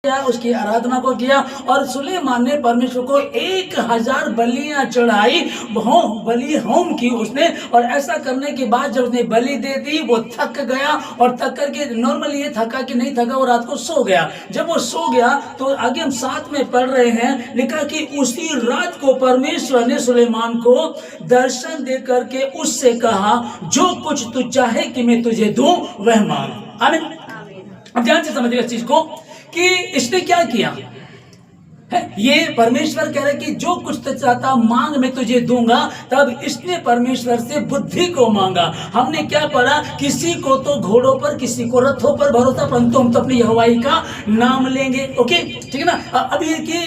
उसकी आराधना को किया और सुलेमान ने परमेश्वर को 1000 बलियां चढ़ाई, बलि होम की उसने। और ऐसा करने के बाद जब उसने बलि दे दी वो थक गया और थक करके, नॉर्मली ये थका कि नहीं थका, वो रात को सो गया। जब वो सो गया तो आगे हम 7 में पढ़ रहे हैं, लिखा कि उसी रात को परमेश्वर ने सुलेमान को दर्शन दे करके उससे कहा, जो कुछ तू चाहे कि मैं तुझे दूं वह मांग। आमीन। अब ध्यान से समझिएगा इस चीज को कि इसने क्या किया है। ये परमेश्वर कह रहे कि जो कुछ तू चाहता मांग मैं तुझे दूंगा। तब इसने परमेश्वर से बुद्धि को मांगा। हमने क्या पढ़ा, किसी को तो घोड़ों पर, किसी को रथों पर भरोसा, परंतु हम तो अपने यहोवा का नाम लेंगे। ओके, ठीक है ना। अब ये कि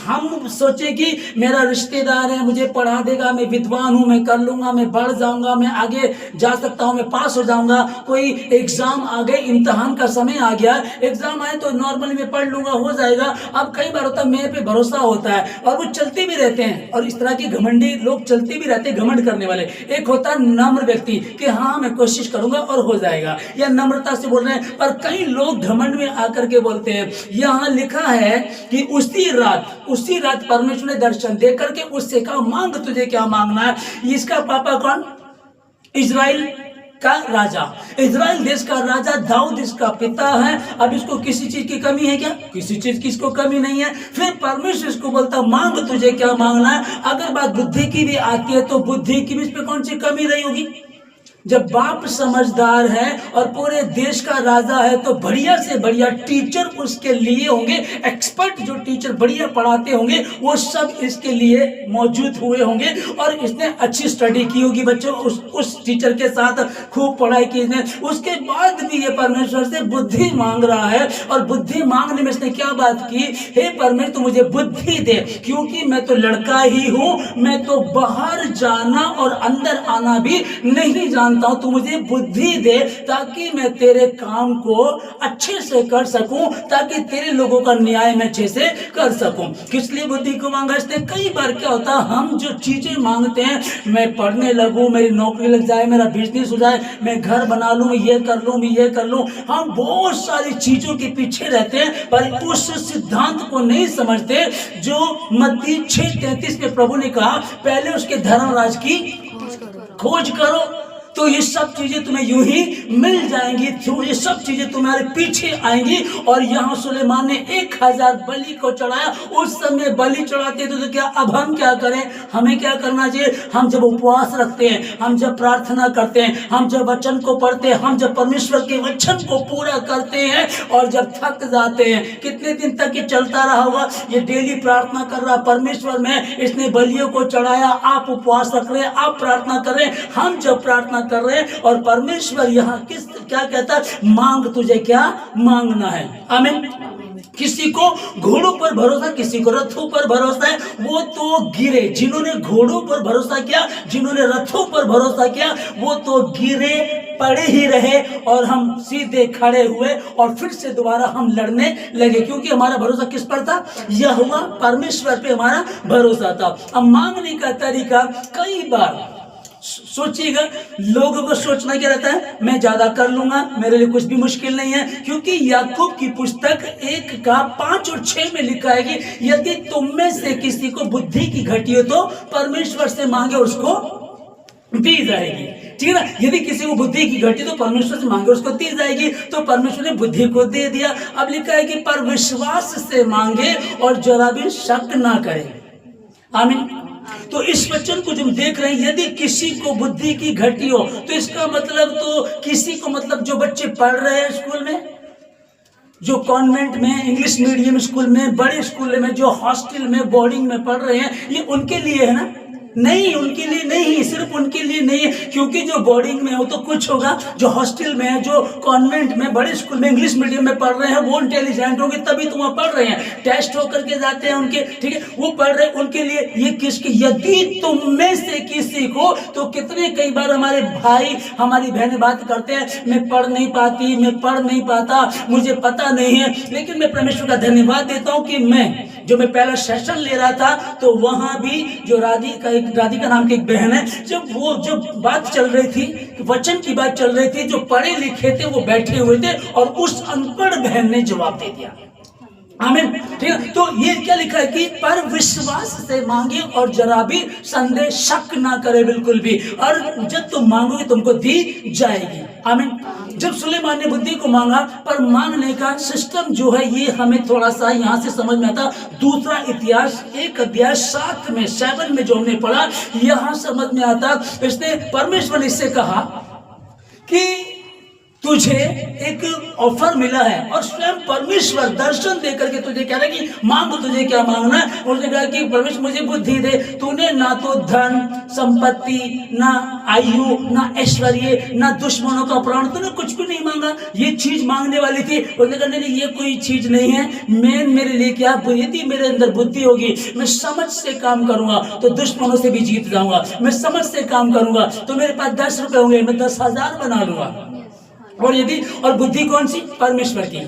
हम सोचे कि मेरा रिश्तेदार है, मुझे पढ़ा देगा, मैं विद्वान हूं, मैं कर लूंगा, मैं बढ़ जाऊंगा, मैं आगे जा सकता हूं, मैं पास हो जाऊंगा। कोई एग्जाम आ गए, इम्तिहान का समय आ गया, एग्जाम आए तो नॉर्मली मैं पढ़ लूंगा, हो जाएगा। अब कई बार होता है मेरे पे भरोसा होता है और वो चलते भी रहते हैं, और इस तरह के घमंडी लोग चलते भी रहते हैं, घमंड करने वाले। एक होता है नम्र व्यक्ति कि हाँ मैं कोशिश करूंगा और हो जाएगा, या नम्रता से बोल रहे हैं। पर कई लोग घमंड में आकर के बोलते हैं। यहां लिखा है कि उसी रात परमेश्वर ने दर्शन दे करके उससे कहा, मांग तुझे क्या मांगना है। इसका पापा कौन? इजराइल का राजा, इजराइल देश का राजा दाऊद इसका पिता है। अब इसको किसी चीज की कमी है क्या? किसी चीज की इसको कमी नहीं है। फिर परमेश्वर इसको बोलता, मांग तुझे क्या मांगना है। अगर बात बुद्धि की भी आती है तो बुद्धि की भी इस पे कौन सी कमी रही होगी। जब बाप समझदार है और पूरे देश का राजा है तो बढ़िया से बढ़िया टीचर उसके लिए होंगे, एक्सपर्ट जो टीचर बढ़िया पढ़ाते होंगे वो सब इसके लिए मौजूद हुए होंगे, और इसने अच्छी स्टडी की होगी बच्चों, उस टीचर के साथ खूब पढ़ाई की इसने। उसके बाद भी ये परमेश्वर से बुद्धि मांग रहा है, और बुद्धि मांगने में इसने क्या बात की, हे परमेश्वर तू मुझे बुद्धि दे, क्योंकि मैं तो लड़का ही हूं, मैं तो बाहर जाना और अंदर आना भी नहीं जानता हूं। तू मुझे बुद्धि दे ताकि मैं तेरे काम को अच्छे से कर सकूं, ताकि तेरे लोगों का न्याय मैं अच्छे से कर सकूं। किस लिए बुद्धि को मांगा इसने? कई बार क्या होता है, हम जो चीजें मांगते हैं, मैं पढ़ने लगूं, मेरी नौकरी लग जाए, मेरा बिजनेस हो जाए, मैं घर बना लूं, ये कर लूं, मैं ये कर लूं, हम बहुत सारी चीजों के पीछे रहते हैं, पर उस सिद्धांत को नहीं समझते जो मत्ती 6:33 में प्रभु ने कहा, पहले उसके धर्मराज की खोज करो तो ये सब चीजें तुम्हें यूं ही मिल जाएंगी, ये सब चीजें तुम्हारे पीछे आएंगी। और यहाँ सुलेमान ने 1000 बलि को चढ़ाया। उस समय बलि चढ़ाते थे तो क्या, अब हम क्या करें, हमें क्या करना चाहिए? हम जब उपवास रखते हैं, हम जब प्रार्थना करते हैं, हम जब वचन को पढ़ते हैं, हम जब परमेश्वर के वचन को पूरा करते हैं और जब थक जाते हैं, कितने दिन तक ये चलता रहा होगा, ये डेली प्रार्थना कर रहा परमेश्वर में, इसने बलियों को चढ़ाया, आप उपवास रख रहे हैं, आप प्रार्थना कर रहे हैं, हम जब प्रार्थना कर रहे हैं, और परमेश्वर यहाँ क्या कहता है, मांग तुझे क्या मांगना है। आमीन। किसी को घोड़ों पर भरोसा, किसी को रथों पर भरोसा है, वो तो गिरे। जिन्होंने घोड़ों पर भरोसा किया, जिन्होंने रथों पर भरोसा किया, वो तो गिरे, पड़े ही रहे, और हम सीधे खड़े हुए और फिर से दोबारा हम लड़ने लगे, क्योंकि हमारा भरोसा किस पर था? यहोवा परमेश्वर पे हमारा भरोसा था। अब मांगने का तरीका, कई बार सोचिएगा, लोगों को सोचना क्या रहता है, मैं ज्यादा कर लूंगा, मेरे लिए कुछ भी मुश्किल नहीं है। क्योंकि याकूब की पुस्तक 1:5 और 6 में लिखा है कि यदि तुम में से किसी को बुद्धि की घटी हो तो परमेश्वर से मांगे, उसको दी जाएगी। ठीक है ना। यदि किसी को बुद्धि की घटी तो परमेश्वर से मांगे, उसको दी जाएगी। तो परमेश्वर ने बुद्धि को दे दिया। अब लिखा है कि पर विश्वास से मांगे और जरा भी शक ना करे। आमीन। तो इस वचन को जब देख रहे हैं, यदि किसी को बुद्धि की घटी हो तो इसका मतलब, तो किसी को मतलब जो बच्चे पढ़ रहे हैं स्कूल में, जो कॉन्वेंट में, इंग्लिश मीडियम स्कूल में, बड़े स्कूल में, जो हॉस्टल में, बोर्डिंग में पढ़ रहे हैं, ये उनके लिए है ना? नहीं, उनके लिए नहीं, सिर्फ उनके लिए नहीं है। क्योंकि जो बोर्डिंग में हो तो कुछ होगा, जो हॉस्टल में है, जो कॉन्वेंट में, बड़े स्कूल में, इंग्लिश मीडियम में पढ़ रहे हैं, वो इंटेलिजेंट होंगे, तभी तो वहाँ पढ़ रहे हैं, टेस्ट होकर के जाते हैं उनके, ठीक है, वो पढ़ रहे हैं, उनके लिए। ये किसकी? यदि तुम में से किसी को, तो कितने कई बार हमारे भाई, हमारी बहनें बात करते हैं, मैं पढ़ नहीं पाती, मैं पढ़ नहीं पाता, मुझे पता नहीं है। लेकिन मैं परमेश्वर का धन्यवाद देता हूँ कि मैं पहला सेशन ले रहा था, तो वहां भी जो राधिका नाम की एक बहन है, जब बात चल रही थी, वचन की बात चल रही थी, जो पढ़े लिखे थे वो बैठे हुए थे, और उस अनपढ़ बहन ने जवाब दे दिया। आमीन। ठीक है, तो ये क्या लिखा है कि पर विश्वास से मांगे और जरा भी संदेह शक ना करे बिल्कुल भी, और जब तुम मांगोगे तुमको दी जाएगी। आमीन। जब सुलेमान ने बुद्धि को मांगा, पर मांगने का सिस्टम जो है ये हमें थोड़ा सा यहाँ से समझ में आता। दूसरा इतिहास 1 अध्याय 7 में जो हमने पढ़ा, यहाँ समझ में आता, इसने परमेश्वर ने इससे कहा कि तुझे एक ऑफर मिला है, और स्वयं परमेश्वर दर्शन दे करके तुझे कह रहा है कि मांगो, तुझे क्या मांगना है। और उसने कहा कि परमेश्वर मुझे बुद्धि दे। तूने ना तो धन संपत्ति, ना आयु, ना ऐश्वर्य, ना दुश्मनों का प्राण, तूने कुछ भी नहीं मांगा। ये चीज मांगने वाली थी। उसने कहा नहीं, ये कोई चीज नहीं है। मेन मेरे लिए क्या, यदि मेरे अंदर बुद्धि होगी, मैं समझ से काम करूंगा तो दुश्मनों से भी जीत जाऊंगा। मैं समझ से काम करूंगा तो मेरे पास 10 रुपए होंगे, मैं 10,000 बना लूंगा। और यदि, और बुद्धि कौन सी, परमेश्वर की।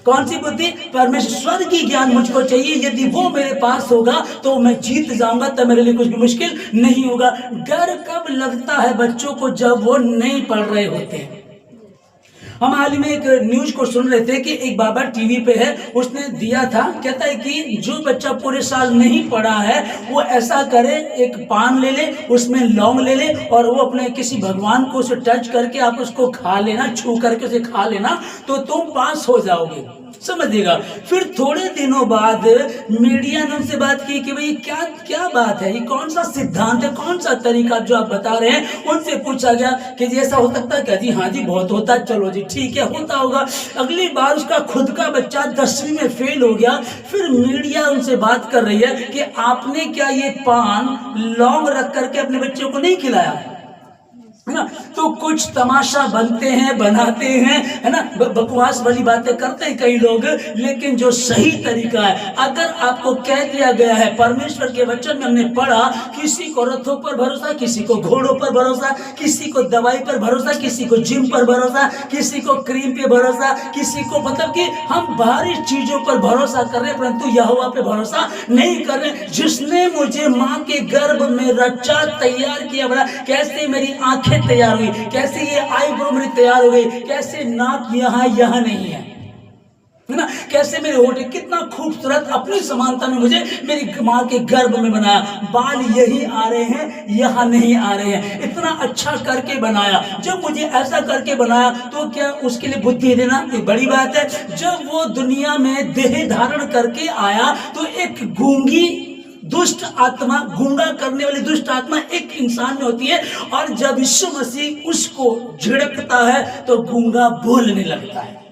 कौन सी बुद्धि, परमेश्वर की ज्ञान मुझको चाहिए। यदि वो मेरे पास होगा तो मैं जीत जाऊंगा, तब मेरे लिए कुछ भी मुश्किल नहीं होगा। डर कब लगता है बच्चों को, जब वो नहीं पढ़ रहे होते हैं। हम हाल ही में एक न्यूज को सुन रहे थे कि एक बाबा टीवी पे है, उसने दिया था, कहता है कि जो बच्चा पूरे साल नहीं पढ़ा है वो ऐसा करे, एक पान ले ले, उसमें लौंग ले ले, और वो अपने किसी भगवान को उसे टच करके आप उसको खा लेना, छू करके उसे खा लेना, तो तुम पास हो जाओगे। समझिएगा। फिर थोड़े दिनों बाद मीडिया ने उनसे बात की कि भाई क्या क्या बात है, ये कौन सा सिद्धांत है, कौन सा तरीका जो आप बता रहे हैं। उनसे पूछा गया कि जी ऐसा हो सकता है क्या? जी हाँ जी, बहुत होता है। चलो जी ठीक है, होता होगा। अगली बार उसका खुद का बच्चा 10वीं में फेल हो गया। फिर मीडिया उनसे बात कर रही है कि आपने क्या ये पान लौंग रख करके अपने बच्चों को नहीं खिलाया है ना। तो कुछ तमाशा बनते हैं, बनाते हैं, है ना, बकवास वाली बातें करते हैं कई लोग। लेकिन जो सही तरीका है, अगर आपको कह दिया गया है, परमेश्वर के वचन में हमने पढ़ा, किसी को रथों पर भरोसा, किसी को घोड़ों पर भरोसा, किसी को दवाई पर भरोसा, किसी को जिम पर भरोसा, किसी को क्रीम पे भरोसा, किसी को, मतलब कि हम बाहरी चीजों पर भरोसा कर रहे हैं, परंतु यहोवा पे भरोसा नहीं कर रहे। जिसने मुझे माँ के गर्भ में रचा, तैयार किया, बड़ा कैसे मेरी आंखें तैयार हुई, कैसे ये आईब्रो मेरी तैयार हो गई, कैसे नाक यहाँ नहीं है ना, कैसे मेरे होठ कितना खूबसूरत, अपनी समानता में मुझे मेरी माँ के गर्भ में बनाया। बाल यही आ रहे हैं, यहाँ नहीं आ रहे हैं, इतना अच्छा करके बनाया। जब मुझे ऐसा करके बनाया तो क्या उसके लिए बुद्धि देना कोई बड़ी बात है? जब वो दुनिया में देह धारण करके आया तो एक गूंगी दुष्ट आत्मा, गूंगा करने वाली दुष्ट आत्मा एक इंसान में होती है, और जब यीशु मसीह उसको झिड़कता है तो गूंगा बोलने लगता है।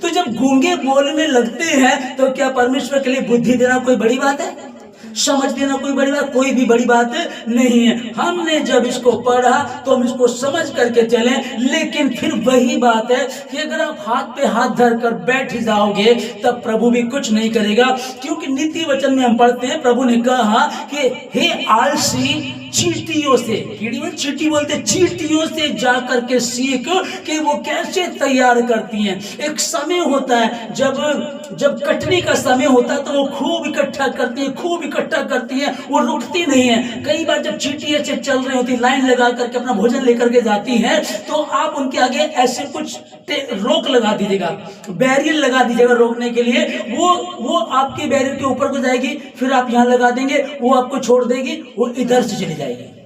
तो जब गूंगे बोलने लगते हैं तो क्या परमेश्वर के लिए बुद्धि देना कोई बड़ी बात है? समझ देना कोई बड़ी बात? कोई भी बड़ी बात नहीं है। हमने जब इसको पढ़ा तो हम इसको समझ करके चले। लेकिन फिर वही बात है कि अगर आप हाथ पे हाथ धर कर बैठ जाओगे तब प्रभु भी कुछ नहीं करेगा। क्योंकि नीति वचन में हम पढ़ते हैं, प्रभु ने कहा कि हे आलसी, चींटियों से, चींटी बोलते, चींटियों से जाकर के सीख कि वो कैसे तैयार करती हैं। एक समय होता है जब कटनी का समय होता है तो वो खूब इकट्ठा करती है, खूब इकट्ठा करती है, वो रुकती नहीं है। कई बार जब चींटी ऐसे चल रही होती, लाइन लगा करके अपना भोजन लेकर के जाती है, तो आप उनके आगे ऐसे कुछ रोक लगा दीजिएगा, बैरियर लगा दीजिएगा रोकने के लिए। वो आपके बैरियर के ऊपर को जाएगी, फिर आप यहाँ लगा देंगे, वो आपको छोड़ देगी, वो इधर से चली जाएगी।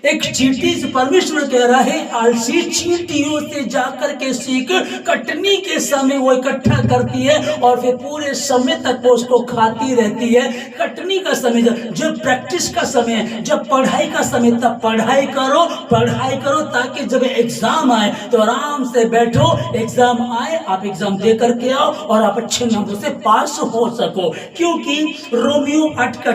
एक चींटी से परमेश्वर कह रहा है, आलसी, चींटियों से जाकर के सीख। कटनी के समय वो इकट्ठा करती है और फिर पूरे समय तक वो उसको खाती रहती है। कटनी का समय, जब प्रैक्टिस का समय है, जब पढ़ाई का समय, तब पढ़ाई करो ताकि जब एग्जाम आए तो आराम से बैठो, एग्जाम आए, आप एग्जाम दे करके आओ और आप अच्छे नंबरों से पास हो सको। क्योंकि रोमियो 8 का